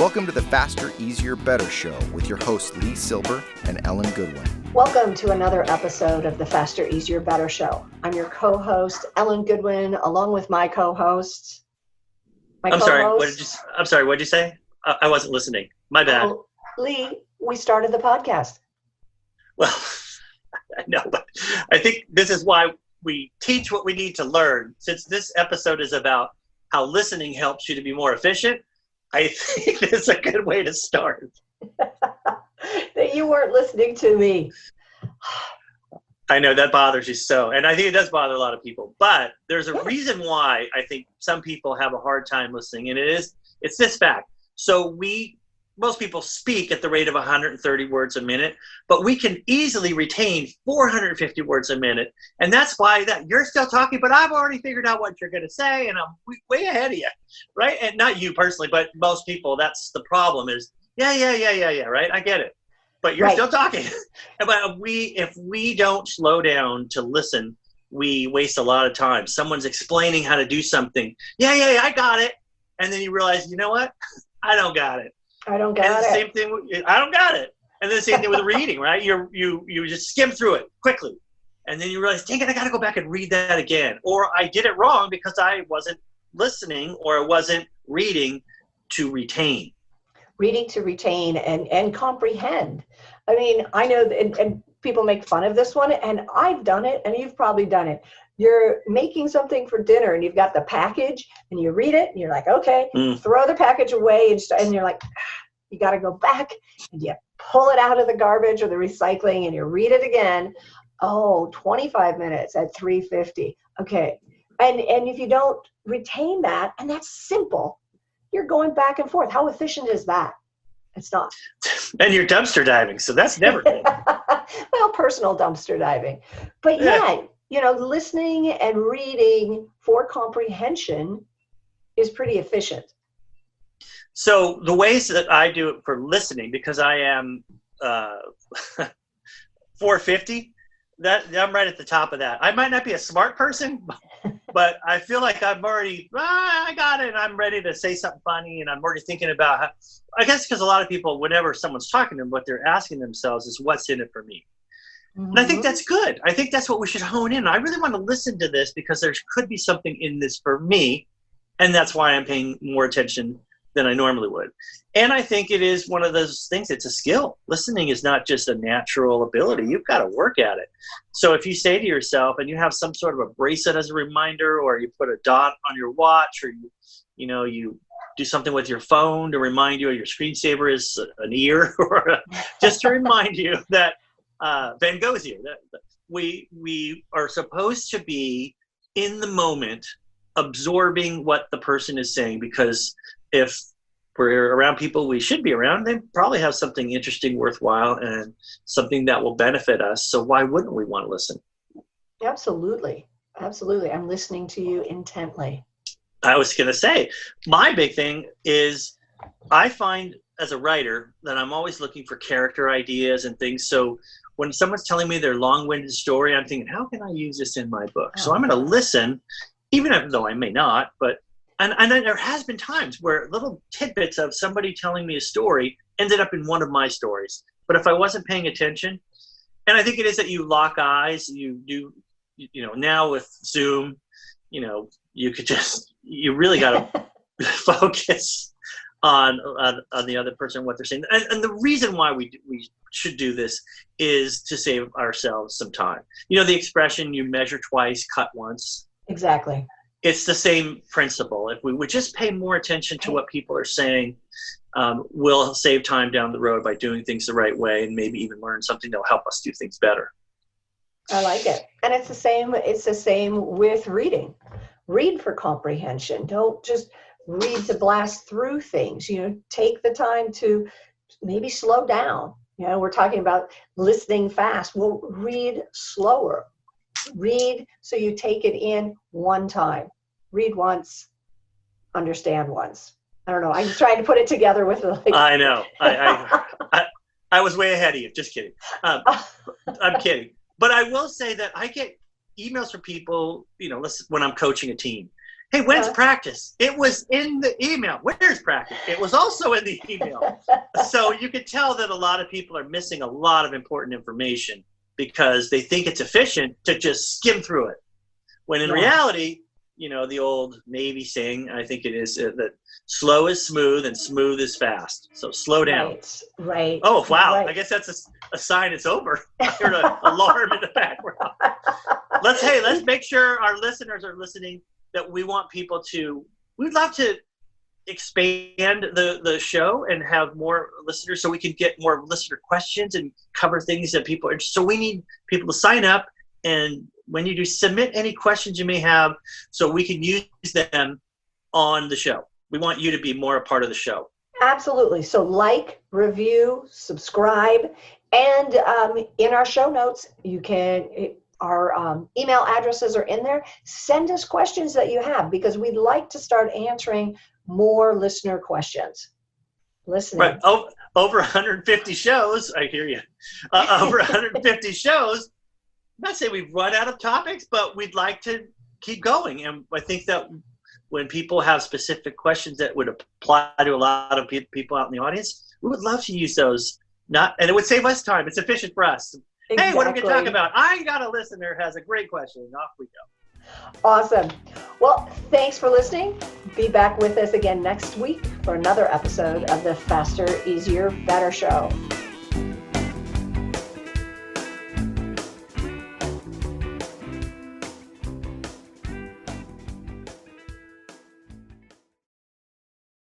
Welcome to the Faster, Easier, Better Show with your hosts Lee Silber and Ellen Goodwin. Welcome to another episode of the Faster, Easier, Better Show. I'm your co-host, Ellen Goodwin, along with my co-host. I'm sorry, what did you say? I wasn't listening. My bad. Oh, Lee, we started the podcast. Well, I know, but I think this is why we teach what we need to learn. Since this episode is about how listening helps you to be more efficient, I think this is a good way to start. That you weren't listening to me. I know that bothers you so, and I think it does bother a lot of people. But there's a reason why I think some people have a hard time listening, and it's this fact. So most people speak at the rate of 130 words a minute, but we can easily retain 450 words a minute. And that's why that you're still talking, but I've already figured out what you're going to say, and I'm way ahead of you, right? And not you personally, but most people, that's the problem is, yeah, right? I get it. But you're still talking. But if we don't slow down to listen, we waste a lot of time. Someone's explaining how to do something. Yeah, I got it. And then you realize, you know what? I don't got it. I don't got it. Same thing. I don't got it. And then the same thing with reading, right? You just skim through it quickly, and then you realize, dang it, I got to go back and read that again, or I did it wrong because I wasn't listening or I wasn't reading to retain. Reading to retain and comprehend. I mean, I know, and people make fun of this one, and I've done it, and you've probably done it. You're making something for dinner, and you've got the package, and you read it, and you're like, okay, throw the package away, and you're like, you got to go back, and you pull it out of the garbage or the recycling, and you read it again. Oh, 25 minutes at 350. Okay, and if you don't retain that, and that's simple, you're going back and forth. How efficient is that? It's not. And you're dumpster diving, so that's never good. Well, personal dumpster diving. But yeah, listening and reading for comprehension is pretty efficient. So the ways that I do it for listening, because I am 450, that I'm right at the top of that. I might not be a smart person, but I feel like I'm already, I got it. I'm ready to say something funny, and I'm already thinking about how, I guess because a lot of people, whenever someone's talking to them, what they're asking themselves is, what's in it for me? Mm-hmm. And I think that's good. I think that's what we should hone in. I really want to listen to this because there could be something in this for me, and that's why I'm paying more attention than I normally would. And I think it is one of those things, it's a skill. Listening is not just a natural ability. You've got to work at it. So if you say to yourself, and you have some sort of a bracelet as a reminder, or you put a dot on your watch, or you do something with your phone to remind you, or your screensaver is an ear, or just to remind you that Van Gogh's here. That we are supposed to be in the moment, absorbing what the person is saying, because if we're around people we should be around, they probably have something interesting, worthwhile, and something that will benefit us. So why wouldn't we want to listen? Absolutely. I'm listening to you intently. I was going to say, my big thing is I find as a writer that I'm always looking for character ideas and things. So when someone's telling me their long-winded story, I'm thinking, how can I use this in my book? So I'm going to listen, even though I may not, but And there has been times where little tidbits of somebody telling me a story ended up in one of my stories. But if I wasn't paying attention, and I think it is that you lock eyes, you do, now with Zoom, you really got to focus on the other person, what they're saying. And the reason why we should do this is to save ourselves some time. The expression, you measure twice, cut once. Exactly. It's the same principle. If we would just pay more attention to what people are saying, we'll save time down the road by doing things the right way, and maybe even learn something that'll help us do things better. I like it. And it's the same with reading. Read for comprehension. Don't just read to blast through things. Take the time to maybe slow down. We're talking about listening fast. Well, read slower. Read so you take it in one time. Read once, understand once. I don't know. I'm trying to put it together with I know. I was way ahead of you. Just kidding. I'm kidding. But I will say that I get emails from people, when I'm coaching a team. Hey, when's practice? It was in the email. Where's practice? It was also in the email. So you could tell that a lot of people are missing a lot of important information because they think it's efficient to just skim through it. When in reality, the old Navy saying, I think it is, that slow is smooth and smooth is fast. So slow down. Right. Oh, wow. Right. I guess that's a sign it's over. I heard an alarm in the background. Let's make sure our listeners are listening, that we'd love to expand the show and have more listeners so we can get more listener questions and cover things that people are interested. So we need people to sign up, and when you do, submit any questions you may have so we can use them on the show. We want you to be more a part of the show. Absolutely. So like, review, subscribe, and in our show notes, our email addresses are in there. Send us questions that you have, because we'd like to start answering more listener questions. Listening. Right. Over 150 shows. I hear you. Over 150 shows. I'm not saying we've run out of topics, but we'd like to keep going. And I think that when people have specific questions that would apply to a lot of people out in the audience, we would love to use those. And it would save us time. It's efficient for us. Exactly. Hey, what are we going to talk about? I got a listener has a great question. Off we go. Awesome. Well, thanks for listening. Be back with us again next week for another episode of the Faster, Easier, Better Show.